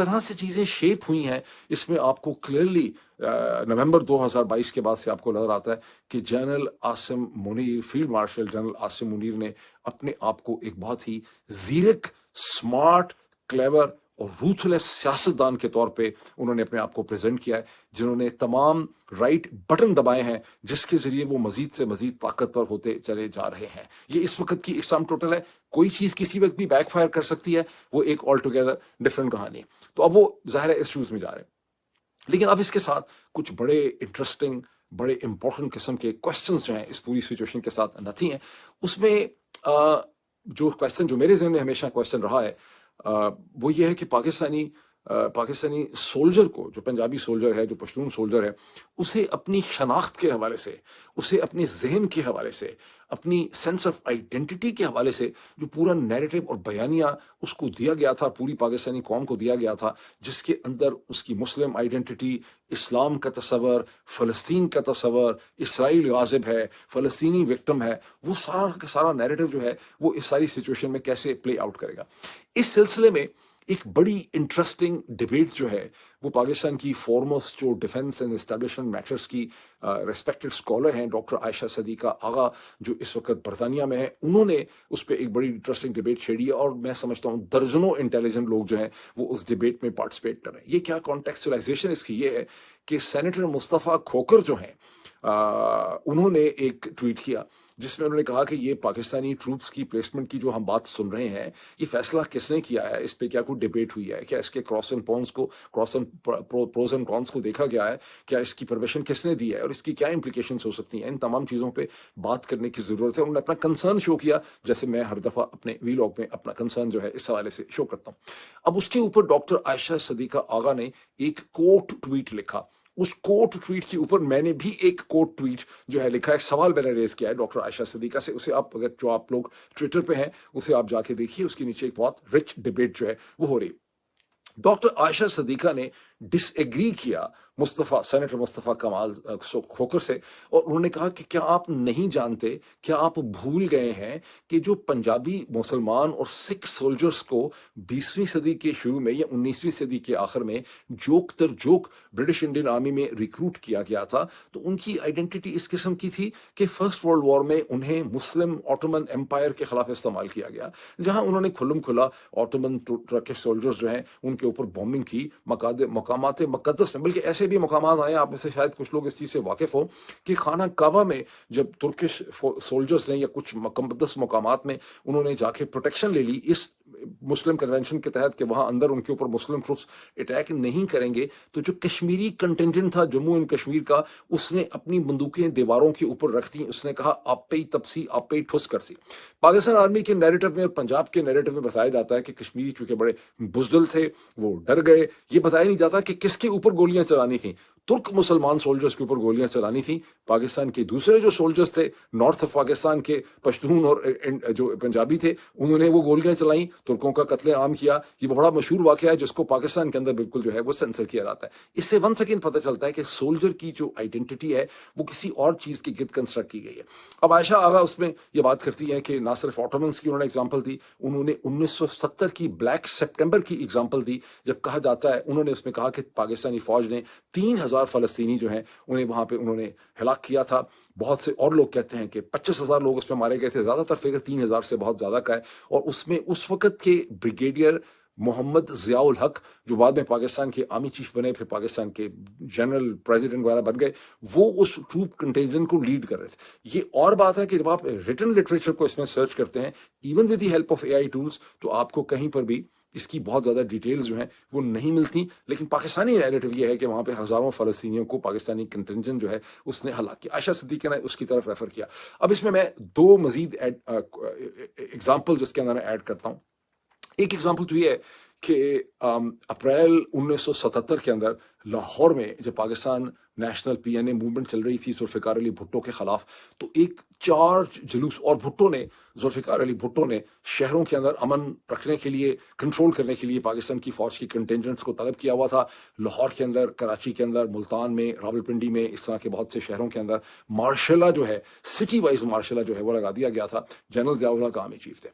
طرح سے چیزیں شیپ ہوئی ہیں اس میں آپ کو کلیئرلی نومبر 2022 کے بعد سے آپ کو نظر آتا ہے کہ general Asim Munir, field marshal general Asim Munir نے اپنے آپ کو ایک بہت ہی زیرک، سمارٹ، کلیور اور روتھلیس سیاستدان کے طور پہ انہوں نے اپنے آپ کو پریزنٹ کیا ہے، جنہوں نے تمام رائٹ بٹن دبائے ہیں جس کے ذریعے وہ مزید سے مزید طاقتور ہوتے چلے جا رہے ہیں۔ یہ اس وقت کی اقسام ٹوٹل ہے، کوئی چیز کسی وقت بھی بیک فائر کر سکتی ہے، وہ ایک آل ٹوگیدر ڈفرنٹ کہانی ہے۔ تو اب وہ ظاہر ہے اس شوز میں جا رہے ہیں، لیکن اب اس کے ساتھ کچھ بڑے انٹرسٹنگ، بڑے امپورٹنٹ قسم کے کوشچنز جو ہیں اس پوری سچویشن کے ساتھ نتی ہیں۔ اس میں جو کوشچن جو میرے ذہن میں ہمیشہ کوشچن رہا ہے وہ یہ ہے کہ پاکستانی سولجر کو، جو پنجابی سولجر ہے، جو پشتون سولجر ہے، اسے اپنی شناخت کے حوالے سے، اسے اپنے ذہن کے حوالے سے، اپنی سینس آف آئیڈینٹی کے حوالے سے جو پورا نیریٹو اور بیانیہ اس کو دیا گیا تھا، پوری پاکستانی قوم کو دیا گیا تھا، جس کے اندر اس کی مسلم آئیڈینٹی، اسلام کا تصور، فلسطین کا تصور، اسرائیل غاصب ہے، فلسطینی وکٹم ہے، وہ سارا کا سارا نیریٹو جو ہے وہ اس ساری سچویشن میں کیسے پلے آؤٹ کرے گا۔ اس سلسلے میں ایک بڑی انٹرسٹنگ ڈبیٹ جو ہے وہ پاکستان کی فارموسٹ جو ڈیفنس اینڈ اسٹیبلشمنٹ میٹرز کی ریسپیکٹڈ اسکالر ہیں، ڈاکٹر عائشہ صدیقہ آغا، جو اس وقت برطانیہ میں ہیں، انہوں نے اس پہ ایک بڑی انٹرسٹنگ ڈبیٹ چھیڑی ہے، اور میں سمجھتا ہوں درجنوں انٹیلیجنٹ لوگ جو ہیں وہ اس ڈبیٹ میں پارٹیسپیٹ کر رہے ہیں۔ یہ کیا کانٹیکسچلائزیشن اس کی یہ ہے کہ سینیٹر مصطفیٰ کھوکھر جو ہیں انہوں نے ایک ٹویٹ کیا جس میں انہوں نے کہا کہ یہ پاکستانی ٹروپس کی پلیسمنٹ کی جو ہم بات سن رہے ہیں، یہ فیصلہ کس نے کیا ہے، اس پہ کیا کوئی ڈیبیٹ ہوئی ہے، کیا اس کے پروز اینڈ کونس کو دیکھا گیا ہے، کیا اس کی پرمیشن کس نے دی ہے، اور اس کی کیا امپلیکیشنز ہو سکتی ہیں۔ ان تمام چیزوں پہ بات کرنے کی ضرورت ہے۔ انہوں نے اپنا کنسرن شو کیا، جیسے میں ہر دفعہ اپنے ویلاگ میں اپنا کنسرن جو ہے اس حوالے سے شو کرتا ہوں۔ اب اس کے اوپر ڈاکٹر عائشہ صدیقہ آغا نے ایک کوٹ ٹویٹ لکھا۔ اس کوٹ ٹویٹ کے اوپر میں نے بھی ایک کوٹ ٹویٹ جو ہے لکھا ہے، ایک سوال میں نے ریز کیا ہے ڈاکٹر عائشہ صدیقہ سے۔ اسے آپ اگر جو آپ لوگ ٹویٹر پہ ہیں اسے آپ جا کے دیکھیے، اس کے نیچے ایک بہت رچ ڈبیٹ جو ہے وہ ہو رہی۔ ڈاکٹر عائشہ صدیقہ نے ڈس ایگری کیا سینیٹر مصطفیٰ کمال کھوکھر سے، اور انہوں نے کہا کہ کیا آپ نہیں جانتے، کیا آپ بھول گئے ہیں کہ جو پنجابی مسلمان اور سکھ سولجرز کو 20ویں صدی کے شروع میں یا 19ویں صدی کے آخر میں جوک تر جوک برٹش انڈین آرمی میں ریکروٹ کیا گیا تھا، تو ان کی آئیڈینٹی اس قسم کی تھی کہ فرسٹ ورلڈ وار میں انہیں مسلم آٹومن امپائر کے خلاف استعمال کیا گیا، جہاں انہوں نے کھلم کھلا آٹومن ٹرکش سولجرز جو ہیں ان کے اوپر بومبنگ کی مقامات مقدس میں۔ بلکہ ایسے بھی مقامات آئے، آپ میں سے شاید کچھ لوگ اس چیز سے واقف ہوں کہ خانہ کعبہ میں جب ترکش سولجرز نے یا کچھ مقدس مقامات میں انہوں نے جا کے پروٹیکشن لے لی اس مسلم کنونشن کے تحت کہ وہاں اندر ان کے اوپر مسلم ٹروپس اٹیک نہیں کریں گے، تو جو کشمیری کنٹینجنٹ تھا جموں اینڈ کشمیر کا، اس نے اپنی بندوقیں دیواروں کے اوپر رکھ دیں۔ اس نے کہا آپ پہ ہی تپسی، آپ پہ ہی ٹھوس کر سی۔ پاکستان آرمی کے نیریٹو میں اور پنجاب کے نیریٹو میں بتایا جاتا ہے کہ کشمیری چونکہ بڑے بزدل تھے، وہ ڈر گئے۔ یہ بتایا نہیں جاتا کہ کس کے اوپر گولیاں چلانی تھیں۔ ترک مسلمان سولجرز کے اوپر گولیاں چلانی تھیں، پاکستان کے دوسرے جو سولجرز تھے نارتھ آف پاکستان کے پشتون اور جو پنجابی تھے، انہوں نے وہ گولیاں چلائیں، ترکوں کا قتل عام کیا۔ یہ بڑا مشہور واقعہ ہے جس کو پاکستان کے اندر بالکل جو ہے وہ سینسر کیا جاتا ہے۔ اس سے 1 سیکنڈ پتہ چلتا ہے کہ سولجر کی جو آئیڈینٹی ہے وہ کسی اور چیز کے گرد کنسٹرکٹ کی گئی ہے۔ اب عائشہ آغا اس میں یہ بات کرتی ہے کہ نہ صرف آٹومنس کی انہوں نے اگزامپل دی، انہوں نے 1970 کی بلیک سپٹمبر کی اگزامپل دی، جب کہا جاتا ہے، انہوں نے اس میں کہا کہ پاکستانی فوج نے 3000 فلسطینی جو ہیں انہیں وہاں پہ انہوں نے ہلاک کیا تھا۔ بہت سے اور لوگ کہتے ہیں کہ 25,000 لوگ اس میں مارے گئے تھے، زیادہ تر فگر 3000 سے بہت زیادہ کا ہے۔ اور اس میں اس وقت کے بریگیڈیئر محمد ضیاء الحق، جو بعد میں پاکستان کے آرمی چیف بنے، پھر پاکستان کے جنرل پریزیڈنٹ وغیرہ بن گئے، وہ اس ٹروپ کنٹینجنٹ کو لیڈ کر رہے تھے۔ یہ اور بات ہے کہ جب آپ ریٹن لٹریچر کو اس میں سرچ کرتے ہیں، even with the help of AI tools, تو آپ کو کہیں پر بھی اس کی بہت زیادہ ڈیٹیلز جو ہیں وہ نہیں ملتی۔ لیکن پاکستانی نیریٹو یہ ہے کہ وہاں پہ ہزاروں فلسطینیوں کو پاکستانی کنٹینجنٹ جو ہے اس نے ہلاک کیا۔ عائشہ صدیقہ نے اس کی طرف ریفر کیا۔ اب اس میں 2 مزید ایگزامپل جس کے اندر میں ایڈ کرتا ہوں۔ ایک ایگزامپل تو یہ ہے کہ اپریل 1977 کے اندر لاہور میں جب پاکستان نیشنل PNA موومنٹ چل رہی تھی ذوالفقار علی بھٹو کے خلاف، تو ایک چارج جلوس، اور ذوالفقار علی بھٹو نے شہروں کے اندر امن رکھنے کے لیے، کنٹرول کرنے کے لیے پاکستان کی فوج کی کنٹینجنٹس کو طلب کیا ہوا تھا۔ لاہور کے اندر، کراچی کے اندر، ملتان میں، راولپنڈی میں، اس طرح کے بہت سے شہروں کے اندر مارشلہ جو ہے، سٹی وائز مارشلہ جو ہے وہ لگا دیا گیا تھا۔ جنرل ضیاء الحق آرمی چیف تھے۔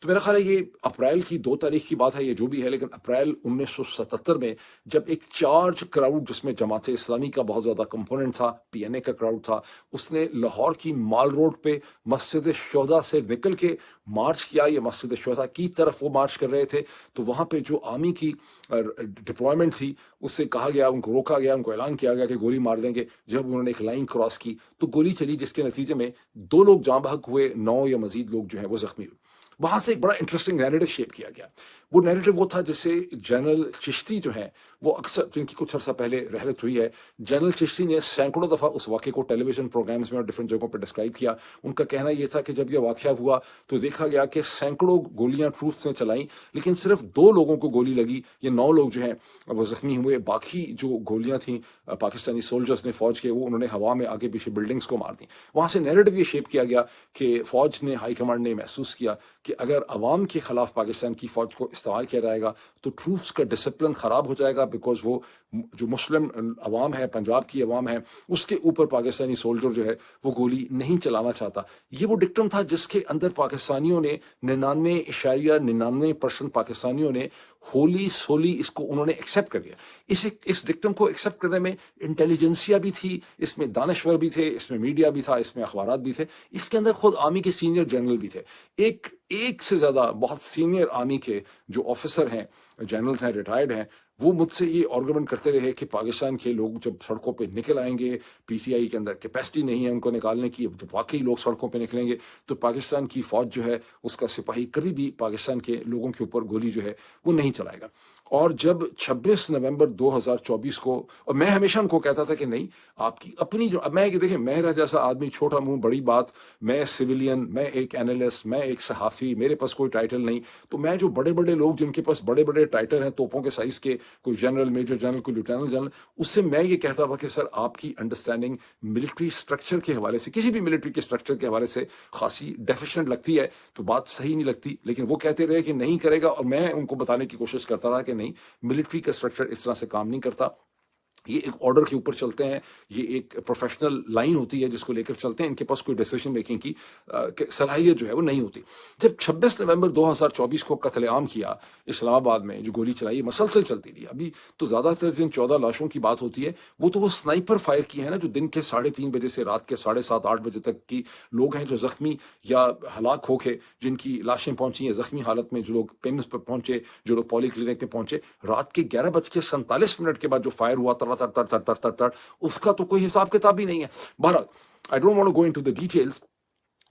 تو میرا خیال ہے یہ اپریل کی 2 تاریخ کی بات ہے، یہ جو بھی ہے، لیکن اپریل 1977 میں جب ایک چارج کراؤڈ جس میں جماعت اسلامی کا بہت زیادہ کمپوننٹ تھا، PNA کا کراؤڈ تھا، اس نے لاہور کی مال روڈ پہ مسجد شہداء سے نکل کے مارچ کیا۔ یہ مسجد شہداء کی طرف وہ مارچ کر رہے تھے، تو وہاں پہ جو آرمی کی ڈپلائمنٹ تھی اس سے کہا گیا، ان کو روکا گیا، ان کو اعلان کیا گیا کہ گولی مار دیں گے۔ جب انہوں نے ایک لائن کراس کی تو گولی چلی، جس کے نتیجے میں 2 لوگ جاں بحق ہوئے، 9 یا مزید لوگ جو ہیں وہ زخمی ہوئے۔ وہاں سے ایک بڑا انٹرسٹنگ نیریٹو شیپ کیا گیا۔ وہ نیریٹو وہ تھا جس سے جنرل چشتی جو ہیں وہ اکثر، جن کی کچھ عرصہ پہلے رحلت ہوئی ہے، جنرل چشتی نے سینکڑوں دفعہ اس واقعے کو ٹیلی ویژن پروگرامز میں اور ڈفرینٹ جگہوں پہ ڈسکرائب کیا۔ ان کا کہنا یہ تھا کہ جب یہ واقعہ ہوا تو دیکھا گیا کہ سینکڑوں گولیاں ٹروپس نے چلائیں، لیکن صرف 2 لوگوں کو گولی لگی، یہ 9 لوگ جو ہیں وہ زخمی ہوئے۔ باقی جو گولیاں تھیں پاکستانی سولجرز نے، فوج کے، وہ انہوں نے ہوا میں آگے پیچھے بلڈنگز کو مار دیں۔ وہاں سے نیریٹو یہ شیپ کیا گیا کہ فوج نے، ہائی کمانڈ نے محسوس کیا کہ اگر عوام کے خلاف پاکستان کی فوج کو استعمال کیا جائے گا تو ٹروپس کا ڈسپلن خراب ہو جائے گا، بیکاز وہ جو مسلم عوام ہے، پنجاب کی عوام ہے، اس کے اوپر پاکستانی سولجر جو ہے وہ گولی نہیں چلانا چاہتا۔ یہ وہ ڈکٹم تھا جس کے اندر پاکستانیوں نے 99.99% پاکستانیوں نے ہولی سولی اس کو انہوں نے ایکسیپٹ کر لیا۔ اس ڈکٹم کو ایکسیپٹ کرنے میں انٹیلیجنسیا بھی تھی، اس میں دانشور بھی تھے، اس میں میڈیا بھی تھا، اس میں اخبارات بھی تھے، اس کے اندر خود آرمی کے سینئر جنرل بھی تھے۔ ایک سے زیادہ بہت سینئر آرمی کے جو آفیسر ہیں، جنرلز ہیں، ریٹائرڈ ہیں، وہ مجھ سے یہ آرگومنٹ کرتے رہے کہ پاکستان کے لوگ جب سڑکوں پہ نکل آئیں گے، PTI کے اندر کیپیسٹی نہیں ہے ان کو نکالنے کی، جب واقعی لوگ سڑکوں پہ نکلیں گے تو پاکستان کی فوج جو ہے، اس کا سپاہی کبھی بھی پاکستان کے لوگوں کے اوپر گولی جو ہے وہ نہیں چلائے گا۔ اور جب 26 نومبر 2024 کو، اور میں ہمیشہ ان کو کہتا تھا کہ نہیں، آپ کی اپنی جو، میں کہ دیکھیں، میرا جیسا آدمی، چھوٹا منہ بڑی بات، میں سویلین، میں ایک اینالسٹ، میں ایک صحافی، میرے پاس کوئی ٹائٹل نہیں، تو میں جو بڑے بڑے لوگ جن کے پاس بڑے بڑے ٹائٹل ہیں توپوں کے سائز کے، کوئی جنرل، میجر جنرل، کوئی لیفٹیننٹ جنرل، اس سے میں یہ کہتا تھا کہ سر آپ کی انڈرسٹینڈنگ ملٹری اسٹرکچر کے حوالے سے، کسی بھی ملٹری کے اسٹرکچر کے حوالے سے خاصی ڈیفیشینٹ لگتی ہے، تو بات صحیح نہیں لگتی، لیکن وہ کہتے رہے کہ نہیں کرے گا، اور میں ان کو بتانے کی کوشش کرتا رہا کہ نہیں، ملٹری کا اسٹرکچر اس طرح سے کام نہیں کرتا، یہ ایک آرڈر کے اوپر چلتے ہیں، یہ ایک پروفیشنل لائن ہوتی ہے جس کو لے کر چلتے ہیں، ان کے پاس کوئی ڈیسیژن میکنگ کی صلاحیت جو ہے وہ نہیں ہوتی۔ جب 26 نومبر 2024 کو قتل عام کیا اسلام آباد میں، جو گولی چلائی مسلسل چلتی تھی، ابھی تو زیادہ تر جن 14 لاشوں کی بات ہوتی ہے وہ تو وہ سنائپر فائر کی ہے نا، جو دن کے 3:30 بجے سے رات کے 7:30 8 بجے تک کی لوگ ہیں جو زخمی یا ہلاک ہو کے، جن کی لاشیں پہنچی ہیں زخمی حالت میں، جو لوگ پیمز پر پہنچے، جو لوگ پولی کلینک میں پہنچے، رات کے 11:47 کے بعد جو فائر ہوا تر اس کا تو کوئی حساب کتاب ہی نہیں ہے۔ بہرحال I don't want to go into the details۔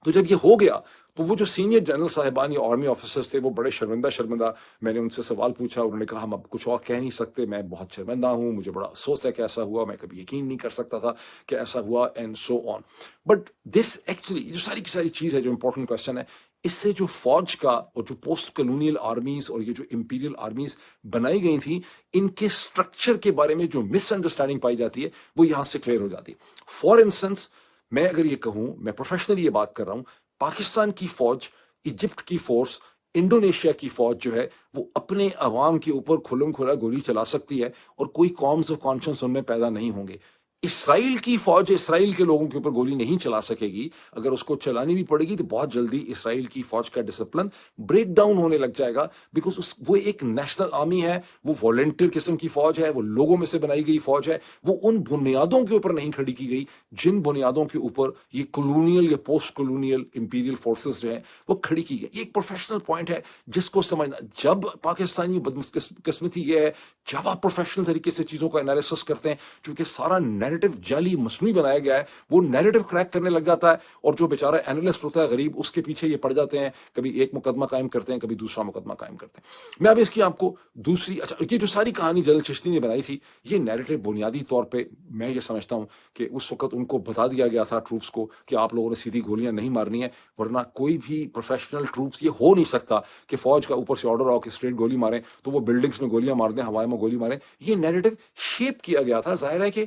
تو جب یہ ہو گیا تو وہ جو سینئر جنرل صاحبان یا آرمی آفیسرز تھے وہ بڑے شرمندہ، میں نے ان سے سوال پوچھا، انہوں نے کہا ہم اب کچھ اور کہہ نہیں سکتے، میں بہت شرمندہ ہوں، مجھے بڑا افسوس ہے کہ ایسا ہوا، میں کبھی یقین نہیں کر سکتا تھا کہ ایسا ہوا، and so on. But this actually جو ساری کی ساری چیز ہے، جو امپورٹنٹ کوشچن ہے، اس سے جو فوج کا اور جو پوسٹ کلونیل آرمیز اور یہ جو امپیریل آرمیز بنائی گئی تھیں، ان کے سٹرکچر کے بارے میں جو مس انڈرسٹینڈنگ پائی جاتی ہے وہ یہاں سے کلیئر ہو جاتی ہے۔ فار انسٹنس، میں اگر یہ کہوں، میں پروفیشنلی یہ بات کر رہا ہوں، پاکستان کی فوج، ایجپٹ کی فورس، انڈونیشیا کی فوج جو ہے وہ اپنے عوام کے اوپر کھلم کھلا گولی چلا سکتی ہے اور کوئی کامز آف کانشنس ان میں پیدا نہیں ہوں گے۔ اسرائیل کی فوج اسرائیل کے لوگوں کے اوپر گولی نہیں چلا سکے گی، اگر اس کو چلانی بھی پڑے گی تو بہت جلدی اسرائیل کی فوج کا ڈسپلن بریک ڈاؤن ہونے لگ جائے گا، بیکاز وہ ایک نیشنل آرمی ہے، وہ والنٹیئر قسم کی فوج ہے، وہ لوگوں میں سے بنائی گئی فوج ہے، وہ ان بنیادوں کے اوپر نہیں کھڑی کی گئی جن بنیادوں کے اوپر یہ کلونیل یا پوسٹ کلونیل امپیریل فورسز جو ہیں وہ کھڑی کی گئی۔ یہ ایک پروفیشنل پوائنٹ ہے جس کو سمجھنا، جب پاکستانی بدقسمتی یہ ہے، جب آپ پروفیشنل طریقے سے چیزوں کا انالیسس کرتے ہیں، چونکہ سارا نیریٹو جعلی مصنوعی بنایا گیا ہے، وہ نیریٹو کریک کرنے لگ جاتا ہے، اور جو بیچارہ اینالسٹ ہوتا ہے غریب، اس کے پیچھے یہ پڑ جاتے ہیں، کبھی ایک مقدمہ قائم کرتے ہیں، کبھی دوسرا مقدمہ قائم کرتے ہیں۔ میں اب اس کی آپ کو دوسری، یہ جو ساری کہانی جنرل چشتی نے بنائی تھی، یہ نیریٹو بنیادی طور پہ میں یہ سمجھتا ہوں کہ اس وقت ان کو بتا دیا گیا تھا ٹروپس کو کہ آپ لوگوں نے سیدھی گولیاں نہیں مارنی ہیں، ورنہ کوئی بھی پروفیشنل ٹروپس، یہ ہو نہیں سکتا کہ فوج کا اوپر سے آرڈر آؤ کہ اسٹریٹ گولی ماریں تو وہ بلڈنگز میں گولیاں مار دیں، ہوائیں میں گولی ماریں۔ یہ نیریٹو شیپ کیا گیا تھا۔ ظاہر ہے کہ